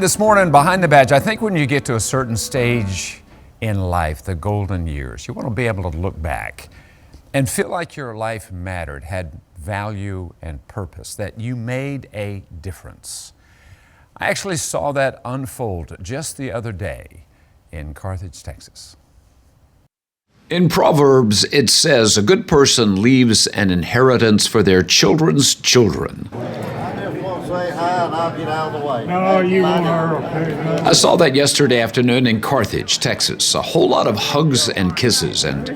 This morning, behind the badge, I think when you get to a certain stage in life, the golden years, you want to be able to look back and feel like your life mattered, had value and purpose, that you made a difference. I actually saw that unfold just the other day in Carthage, Texas. In Proverbs, it says, a good person leaves an inheritance for their children's children. Say hi and I'll get out of the way. No, you are okay. I saw that yesterday afternoon in Carthage, Texas. A whole lot of hugs and kisses and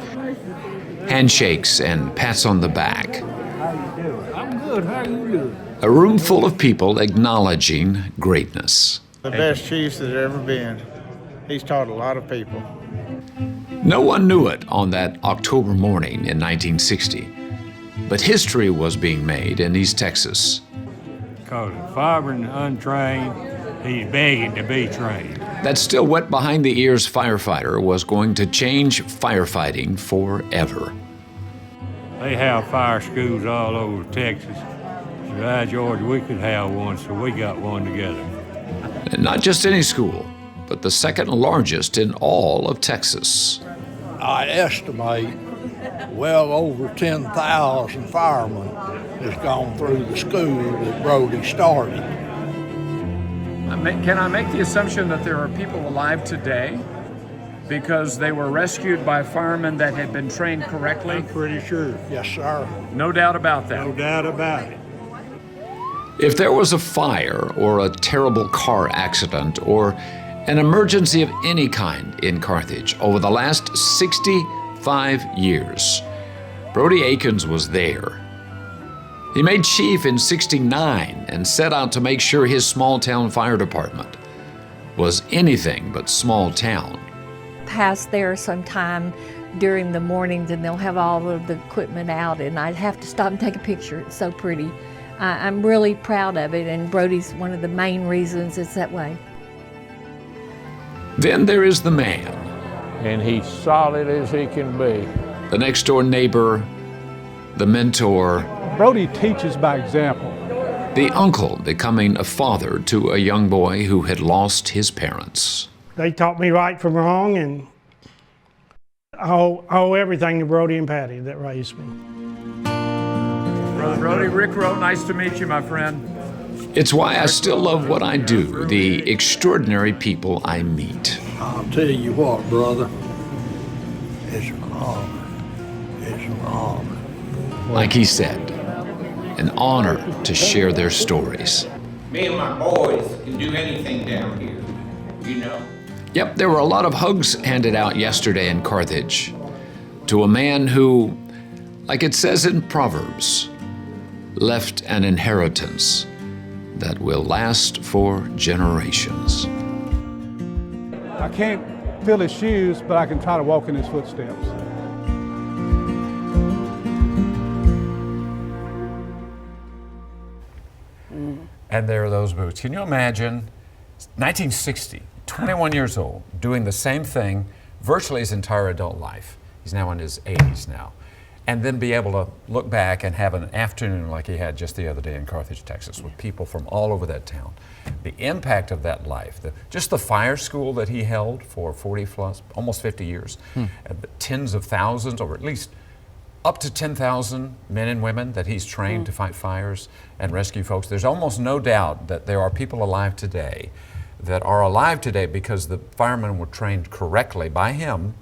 handshakes and pats on the back. How you doing? I'm good. How you doing? A room full of people acknowledging greatness. The best chief there's ever been. He's taught a lot of people. No one knew it on that October morning in 1960, but history was being made in East Texas. Because a fireman untrained, he's begging to be trained. That still wet behind the ears firefighter was going to change firefighting forever. They have fire schools all over Texas. So Georgia, we could have one, so we got one together. And not just any school, but the second largest in all of Texas. I estimate well over 10,000 firemen has gone through the school that Brody started. Can I make the assumption that there are people alive today because they were rescued by firemen that had been trained correctly? I'm pretty sure. Yes, sir. No doubt about that. No doubt about it. If there was a fire or a terrible car accident or an emergency of any kind in Carthage over the last 65 years, Brody Akins was there. He made chief in '69 and set out to make sure his small town fire department was anything but small town. Pass there sometime during the mornings and they'll have all of the equipment out and I'd have to stop and take a picture. It's so pretty. I'm really proud of it, and Brody's one of the main reasons it's that way. Then there is the man. And he's solid as he can be. The next door neighbor, the mentor, Brody teaches by example. the uncle becoming a father to a young boy who had lost his parents. They taught me right from wrong, and I owe everything to Brody and Patty that raised me. Brother Brody, Rick Rowe, nice to meet you, my friend. It's why I still love what I do, the extraordinary people I meet. I'll tell you what, brother, it's an honor. It's an honor. Like he said, an honor to share their stories. Me and my boys can do anything down here, you know. Yep, there were a lot of hugs handed out yesterday in Carthage to a man who, like it says in Proverbs, left an inheritance that will last for generations. I can't fill his shoes, but I can try to walk in his footsteps. And there are those boots. Can you imagine 1960, 21 years old, doing the same thing virtually his entire adult life. He's now in his 80s now. And then be able to look back and have an afternoon like he had just the other day in Carthage, Texas, with people from all over that town. The impact of that life, just the fire school that he held for 40 plus, almost 50 years, tens of thousands, or at least up to 10,000 men and women that he's trained to fight fires and rescue folks. There's almost no doubt that there are people alive today that are alive today because the firemen were trained correctly by him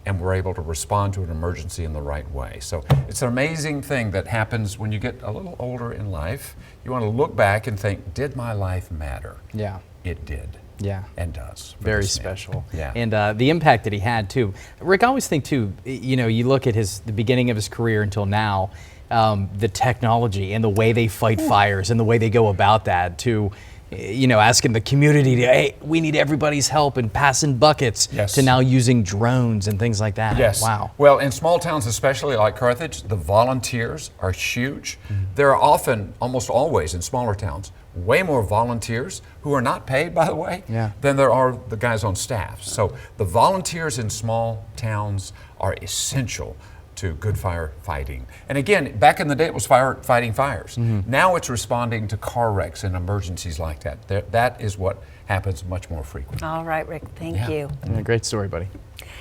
and were able to respond to an emergency in the right way. So it's an amazing thing that happens when you get a little older in life. You want to look back and think, did my life matter? Yeah. It did. Yeah. And does. Very special. Yeah. And the impact that he had too. Rick, I always think too, you know, you look at the beginning of his career until now, the technology and the way they fight fires and the way they go about that to, you know, asking the community to, hey, we need everybody's help and passing buckets to now using drones and things like that. Yes. Wow. Well, in small towns, especially like Carthage, the volunteers are huge. There are often, almost always in smaller towns, way more volunteers who are not paid, by the way, than there are the guys on staff. So the volunteers in small towns are essential to good firefighting. And again, back in the day, it was fighting fires. Now it's responding to car wrecks and emergencies like that. That is what happens much more frequently. All right, Rick, thank you. Yeah, great story, buddy.